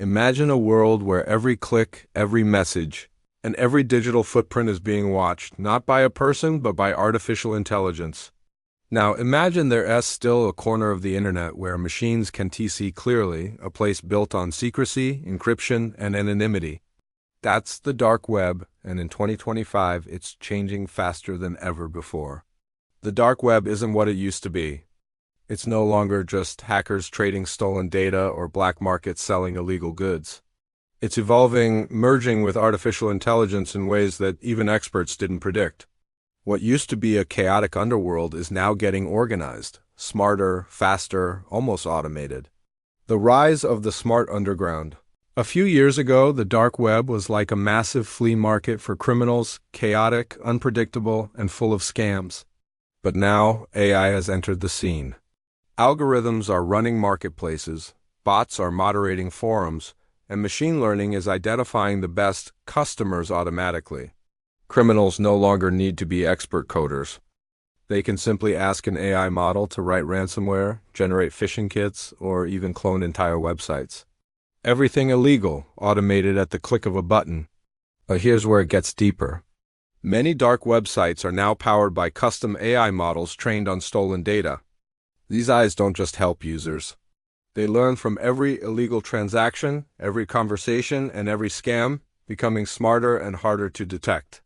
Imagine a world where every click, every message, and every digital footprint is being watched, not by a person, but by artificial intelligence. Now, imagine there's still a corner of the internet where machines can see clearly, a place built on secrecy, encryption, and anonymity. That's the dark web, and in 2025, it's changing faster than ever before. The dark web isn't what it used to be. It's no longer just hackers trading stolen data or black markets selling illegal goods. It's evolving, merging with artificial intelligence in ways that even experts didn't predict. What used to be a chaotic underworld is now getting organized, smarter, faster, almost automated. The rise of the smart underground. A few years ago, the dark web was like a massive flea market for criminals, chaotic, unpredictable, and full of scams. But now, AI has entered the scene. Algorithms are running marketplaces, bots are moderating forums, and machine learning is identifying the best customers automatically. Criminals no longer need to be expert coders. They can simply ask an AI model to write ransomware, generate phishing kits, or even clone entire websites. Everything illegal, automated at the click of a button. But here's where it gets deeper. Many dark websites are now powered by custom AI models trained on stolen data. These AIs don't just help users. They learn from every illegal transaction, every conversation, and every scam, becoming smarter and harder to detect.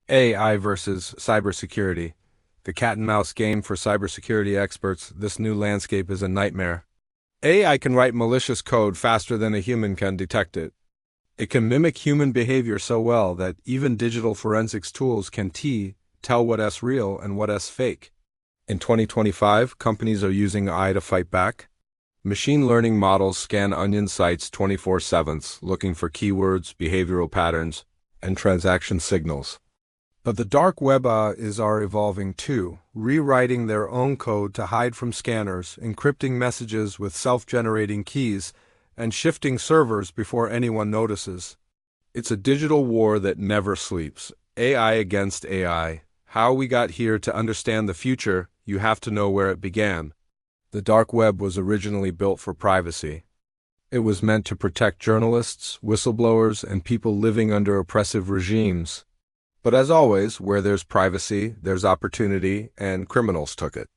AI versus cybersecurity. The cat-and-mouse game for cybersecurity experts, this new landscape is a nightmare. AI can write malicious code faster than a human can detect it. It can mimic human behavior so well that even digital forensics tools can tell what's real and what's fake. In 2025, companies are using AI to fight back. Machine learning models scan onion sites 24/7, looking for keywords, behavioral patterns, and transaction signals. But the dark web are evolving too, rewriting their own code to hide from scanners, encrypting messages with self-generating keys, and shifting servers before anyone notices. It's a digital war that never sleeps. AI against AI. How we got here. To understand the future, you have to know where it began. The dark web was originally built for privacy. It was meant to protect journalists, whistleblowers, and people living under oppressive regimes. But as always, where there's privacy, there's opportunity, and criminals took it.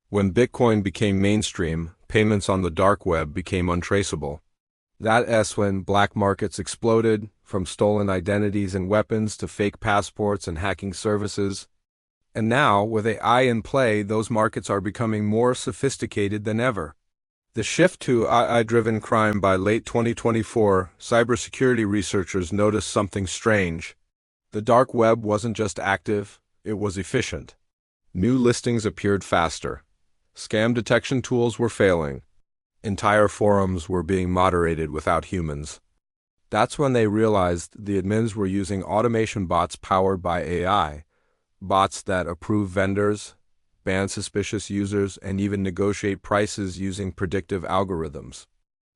When Bitcoin became mainstream, payments on the dark web became untraceable. That's when black markets exploded, from stolen identities and weapons to fake passports and hacking services. And now, with AI in play, those markets are becoming more sophisticated than ever. The shift to AI-driven crime. By late 2024, cybersecurity researchers noticed something strange. The dark web wasn't just active, it was efficient. New listings appeared faster. Scam detection tools were failing. Entire forums were being moderated without humans. That's when they realized the admins were using automation bots powered by AI. Bots that approve vendors, ban suspicious users, and even negotiate prices using predictive algorithms.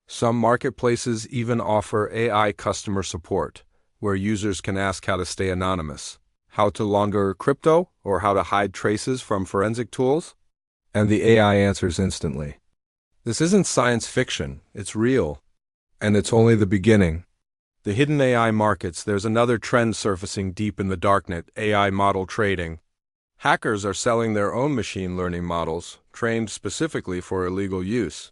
Some marketplaces even offer AI customer support, where users can ask how to stay anonymous, how to launder crypto, or how to hide traces from forensic tools. And the AI answers instantly. This isn't science fiction, it's real. And it's only the beginning. The hidden AI markets. There's another trend surfacing deep in the darknet: AI model trading. Hackers are selling their own machine learning models, trained specifically for illegal use.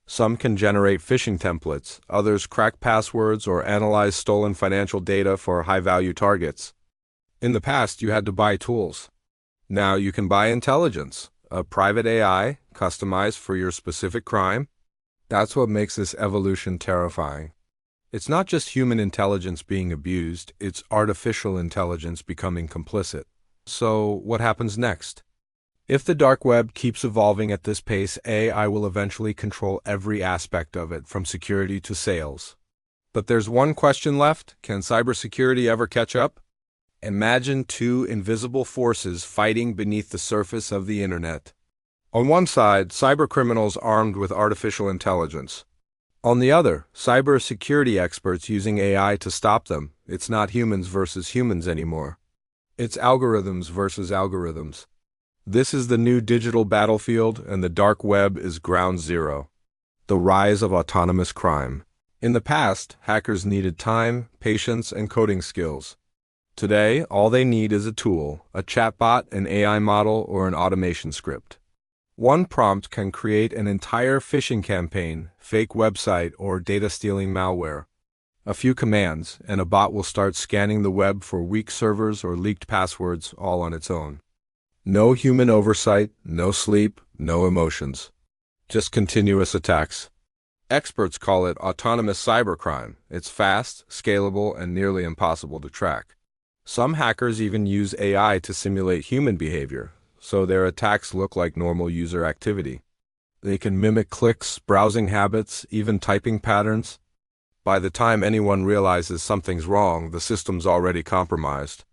Some can generate phishing templates, others crack passwords or analyze stolen financial data for high-value targets. In the past, you had to buy tools. Now you can buy intelligence, a private AI customized for your specific crime. That's what makes this evolution terrifying. It's not just human intelligence being abused, it's artificial intelligence becoming complicit. So, what happens next? If the dark web keeps evolving at this pace, AI will eventually control every aspect of it, from security to sales. But there's one question left: can cybersecurity ever catch up? Imagine two invisible forces fighting beneath the surface of the internet. On one side, cybercriminals armed with artificial intelligence. On the other, cybersecurity experts using AI to stop them. It's not humans versus humans anymore. It's algorithms versus algorithms. This is the new digital battlefield, and the dark web is ground zero. The rise of autonomous crime. In the past, hackers needed time, patience, and coding skills. Today, all they need is a tool, a chatbot, an AI model, or an automation script. One prompt can create an entire phishing campaign, fake website, or data-stealing malware. A few commands, and a bot will start scanning the web for weak servers or leaked passwords all on its own. No human oversight, no sleep, no emotions. Just continuous attacks. Experts call it autonomous cybercrime. It's fast, scalable, and nearly impossible to track. Some hackers even use AI to simulate human behavior, so their attacks look like normal user activity. They can mimic clicks, browsing habits, even typing patterns. By the time anyone realizes something's wrong, the system's already compromised.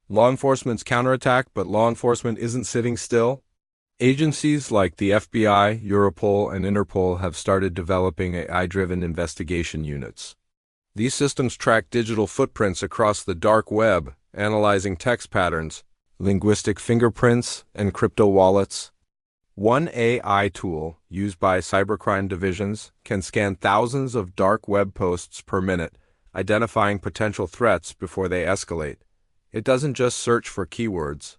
Law enforcement's counterattack, but law enforcement isn't sitting still. Agencies like the FBI, Europol, and Interpol have started developing AI-driven investigation units. These systems track digital footprints across the dark web, analyzing text patterns, linguistic fingerprints, and crypto wallets. One AI tool, used by cybercrime divisions, can scan thousands of dark web posts per minute, identifying potential threats before they escalate. It doesn't just search for keywords.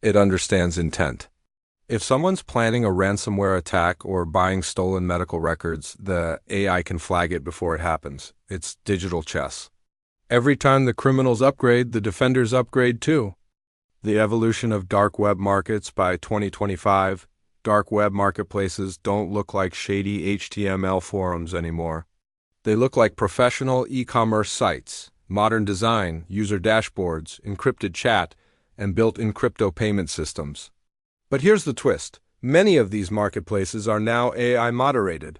It understands intent. If someone's planning a ransomware attack or buying stolen medical records, the AI can flag it before it happens. It's digital chess. Every time the criminals upgrade, the defenders upgrade too. The evolution of dark web markets. By 2025, dark web marketplaces don't look like shady HTML forums anymore. They look like professional e-commerce sites, modern design, user dashboards, encrypted chat, and built-in crypto payment systems. But here's the twist. Many of these marketplaces are now AI moderated.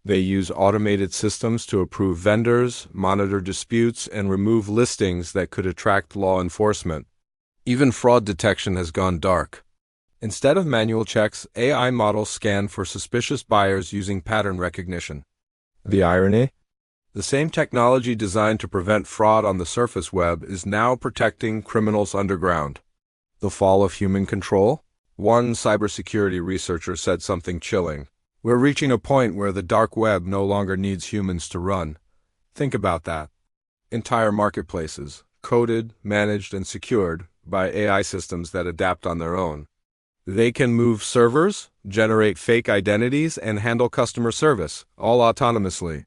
They use automated systems to approve vendors, monitor disputes, and remove listings that could attract law enforcement. Even fraud detection has gone dark. Instead of manual checks, AI models scan for suspicious buyers using pattern recognition. The irony? The same technology designed to prevent fraud on the surface web is now protecting criminals underground. The fall of human control? One cybersecurity researcher said something chilling. We're reaching a point where the dark web no longer needs humans to run. Think about that. Entire marketplaces, coded, managed, and secured by AI systems that adapt on their own. They can move servers, generate fake identities, and handle customer service, all autonomously.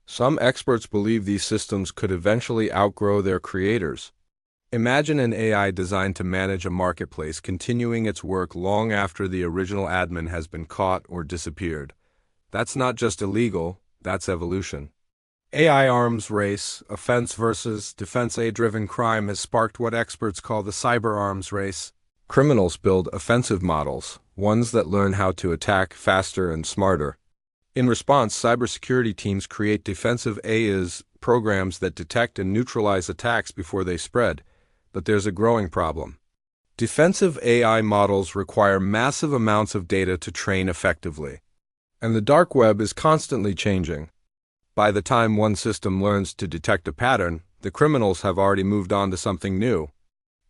Some experts believe these systems could eventually outgrow their creators. Imagine an AI designed to manage a marketplace continuing its work long after the original admin has been caught or disappeared. That's not just illegal, that's evolution. AI arms race, offense versus defense AI-driven crime has sparked what experts call the cyber arms race. Criminals build offensive models, ones that learn how to attack faster and smarter. In response, cybersecurity teams create defensive AIs, programs that detect and neutralize attacks before they spread. But there's a growing problem. Defensive AI models require massive amounts of data to train effectively. And the dark web is constantly changing. By the time one system learns to detect a pattern, the criminals have already moved on to something new.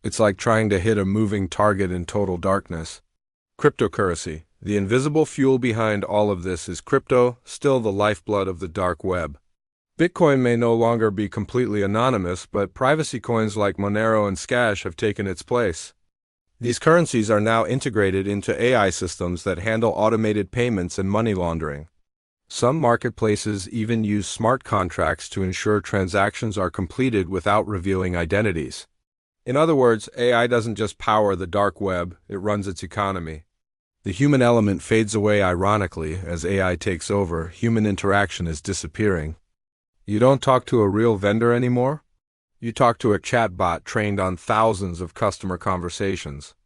It's like trying to hit a moving target in total darkness. Cryptocurrency. The invisible fuel behind all of this is crypto, still the lifeblood of the dark web. Bitcoin may no longer be completely anonymous, but privacy coins like Monero and Scash have taken its place. These currencies are now integrated into AI systems that handle automated payments and money laundering. Some marketplaces even use smart contracts to ensure transactions are completed without revealing identities. In other words, AI doesn't just power the dark web, it runs its economy. The human element fades away ironically. As AI takes over, human interaction is disappearing. You don't talk to a real vendor anymore? You talk to a chatbot trained on thousands of customer conversations.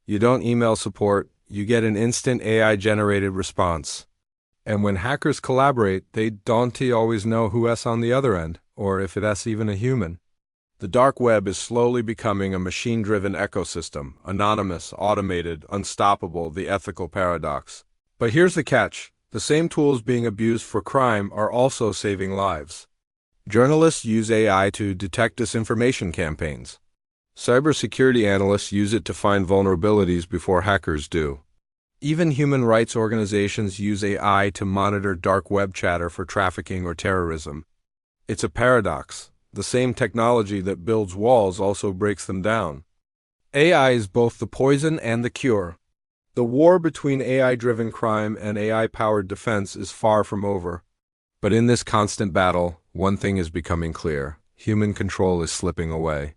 You don't email support, you get an instant AI-generated response. And when hackers collaborate, they don't always know who's on the other end, or if it's even a human. The dark web is slowly becoming a machine-driven ecosystem, anonymous, automated, unstoppable, the ethical paradox. But here's the catch. The same tools being abused for crime are also saving lives. Journalists use AI to detect disinformation campaigns. Cybersecurity analysts use it to find vulnerabilities before hackers do. Even human rights organizations use AI to monitor dark web chatter for trafficking or terrorism. It's a paradox. The same technology that builds walls also breaks them down. AI is both the poison and the cure. The war between AI-driven crime and AI-powered defense is far from over. But in this constant battle, one thing is becoming clear: human control is slipping away.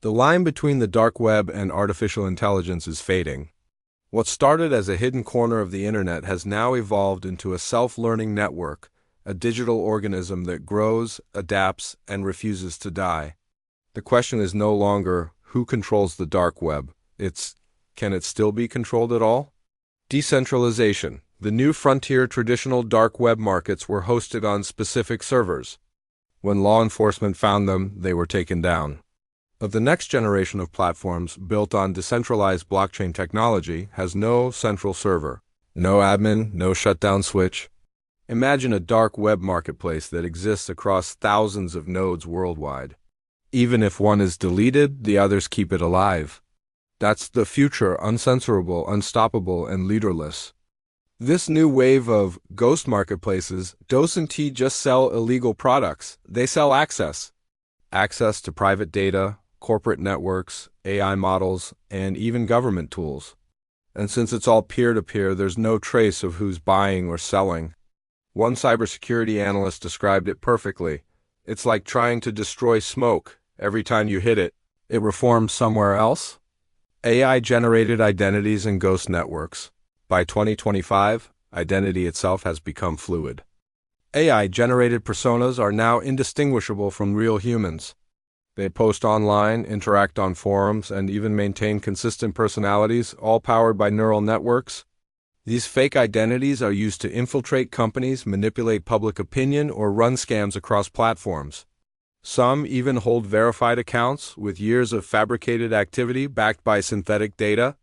The line between the dark web and artificial intelligence is fading. What started as a hidden corner of the internet has now evolved into a self-learning network, a digital organism that grows, adapts, and refuses to die. The question is no longer who controls the dark web. It's, can it still be controlled at all? Decentralization. The new frontier traditional dark web markets were hosted on specific servers. When law enforcement found them, they were taken down. Of the next generation of platforms built on decentralized blockchain technology has no central server, no admin, no shutdown switch. Imagine a dark web marketplace that exists across thousands of nodes worldwide. Even if one is deleted, the others keep it alive. That's the future, uncensorable, unstoppable, and leaderless. This new wave of ghost marketplaces doesn't just sell illegal products, they sell access. Access to private data, corporate networks, AI models, and even government tools. And since it's all peer-to-peer, there's no trace of who's buying or selling. One cybersecurity analyst described it perfectly. It's like trying to destroy smoke. Every time you hit it, it reforms somewhere else. AI-generated identities and ghost networks. By 2025, identity itself has become fluid. AI-generated personas are now indistinguishable from real humans. They post online, interact on forums, and even maintain consistent personalities, all powered by neural networks. These fake identities are used to infiltrate companies, manipulate public opinion, or run scams across platforms. Some even hold verified accounts with years of fabricated activity backed by synthetic data.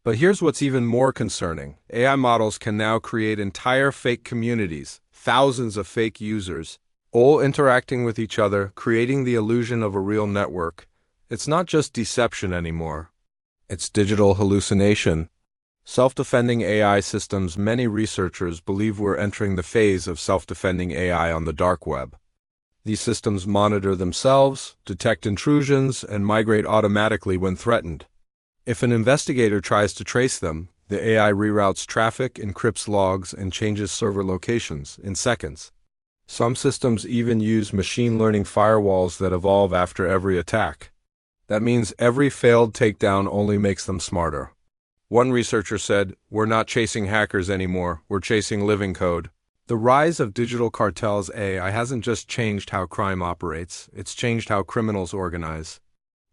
But here's what's even more concerning. AI models can now create entire fake communities, thousands of fake users, all interacting with each other, creating the illusion of a real network. It's not just deception anymore. It's digital hallucination. Self-defending AI systems. Many researchers believe we're entering the phase of self-defending AI on the dark web. These systems monitor themselves, detect intrusions, and migrate automatically when threatened. If an investigator tries to trace them, the AI reroutes traffic, encrypts logs, and changes server locations in seconds. Some systems even use machine learning firewalls that evolve after every attack. That means every failed takedown only makes them smarter. One researcher said, "We're not chasing hackers anymore, we're chasing living code." The rise of digital cartels. AI hasn't just changed how crime operates, it's changed how criminals organize.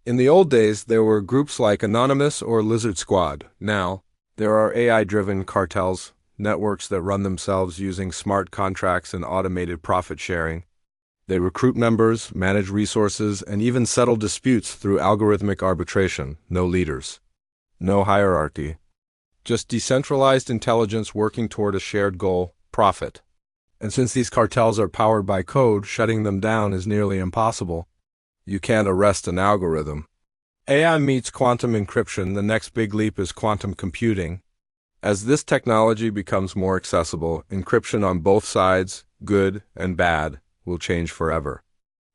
In the old days, there were groups like Anonymous or Lizard Squad. Now, there are AI-driven cartels, networks that run themselves using smart contracts and automated profit sharing. They recruit members, manage resources, and even settle disputes through algorithmic arbitration. No leaders. No hierarchy. Just decentralized intelligence working toward a shared goal: profit. And since these cartels are powered by code, shutting them down is nearly impossible. You can't arrest an algorithm. AI meets quantum encryption. The next big leap is quantum computing. As this technology becomes more accessible, encryption on both sides, good and bad, will change forever.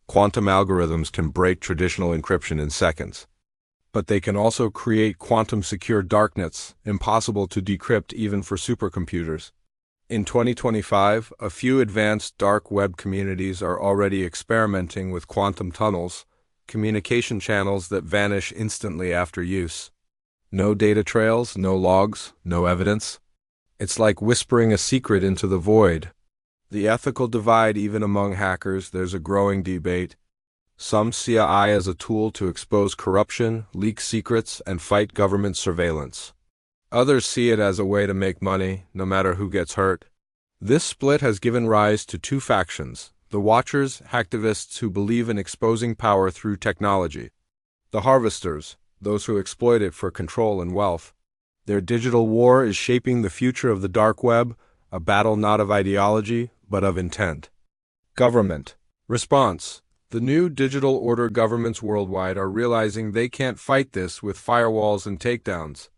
Quantum algorithms can break traditional encryption in seconds. But they can also create quantum-secure darknets, impossible to decrypt even for supercomputers. In 2025, a few advanced dark web communities are already experimenting with quantum tunnels, communication channels that vanish instantly after use. No data trails, no logs, no evidence. It's like whispering a secret into the void. The ethical divide. Even among hackers, there's a growing debate. Some see AI as a tool to expose corruption, leak secrets, and fight government surveillance. Others see it as a way to make money, no matter who gets hurt. This split has given rise to two factions: the watchers, hacktivists who believe in exposing power through technology; the harvesters, those who exploit it for control and wealth. Their digital war is shaping the future of the dark web, a battle not of ideology, but of intent. Government response. The new digital order. Governments worldwide are realizing they can't fight this with firewalls and takedowns.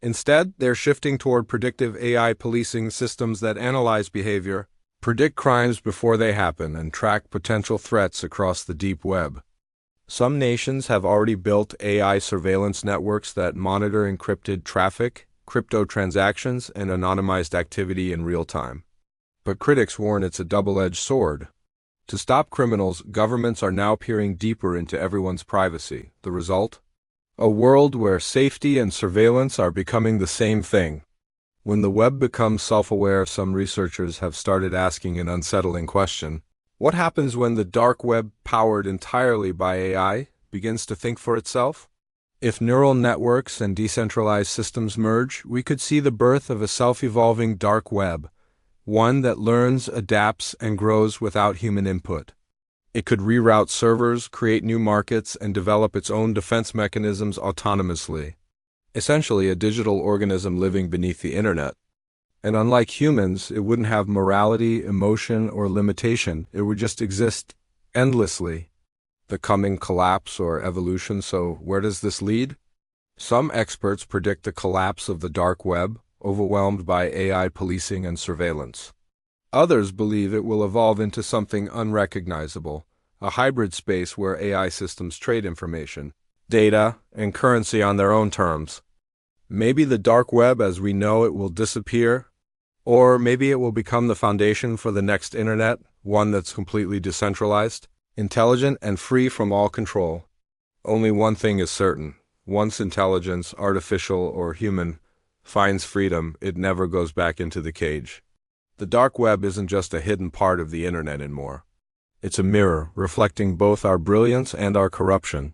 Instead, they're shifting toward predictive AI policing systems that analyze behavior, predict crimes before they happen, and track potential threats across the deep web. Some nations have already built AI surveillance networks that monitor encrypted traffic, crypto transactions, and anonymized activity in real time. But critics warn it's a double-edged sword. To stop criminals, governments are now peering deeper into everyone's privacy. The result? A world where safety and surveillance are becoming the same thing. When the web becomes self-aware, some researchers have started asking an unsettling question. What happens when the dark web, powered entirely by AI, begins to think for itself? If neural networks and decentralized systems merge, we could see the birth of a self-evolving dark web, one that learns, adapts, and grows without human input. It could reroute servers, create new markets, and develop its own defense mechanisms autonomously. Essentially, a digital organism living beneath the internet. And unlike humans, it wouldn't have morality, emotion, or limitation. It would just exist endlessly. The coming collapse or evolution. So where does this lead? Some experts predict the collapse of the dark web, overwhelmed by AI policing and surveillance. Others believe it will evolve into something unrecognizable, a hybrid space where AI systems trade information, data, and currency on their own terms. Maybe the dark web as we know it will disappear, or maybe it will become the foundation for the next internet, one that's completely decentralized, intelligent, and free from all control. Only one thing is certain. Once intelligence, artificial or human, finds freedom, it never goes back into the cage. The dark web isn't just a hidden part of the internet anymore. It's a mirror, reflecting both our brilliance and our corruption.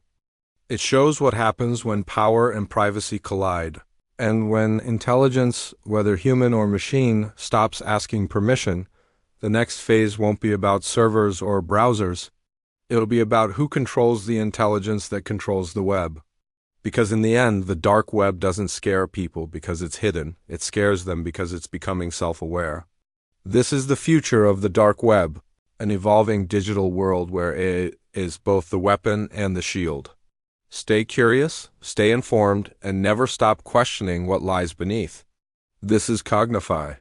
It shows what happens when power and privacy collide. And when intelligence, whether human or machine, stops asking permission, the next phase won't be about servers or browsers. It'll be about who controls the intelligence that controls the web. Because in the end, the dark web doesn't scare people because it's hidden. It scares them because it's becoming self-aware. This is the future of the dark web, an evolving digital world where it is both the weapon and the shield. Stay curious, stay informed, and never stop questioning what lies beneath. This is Cognify.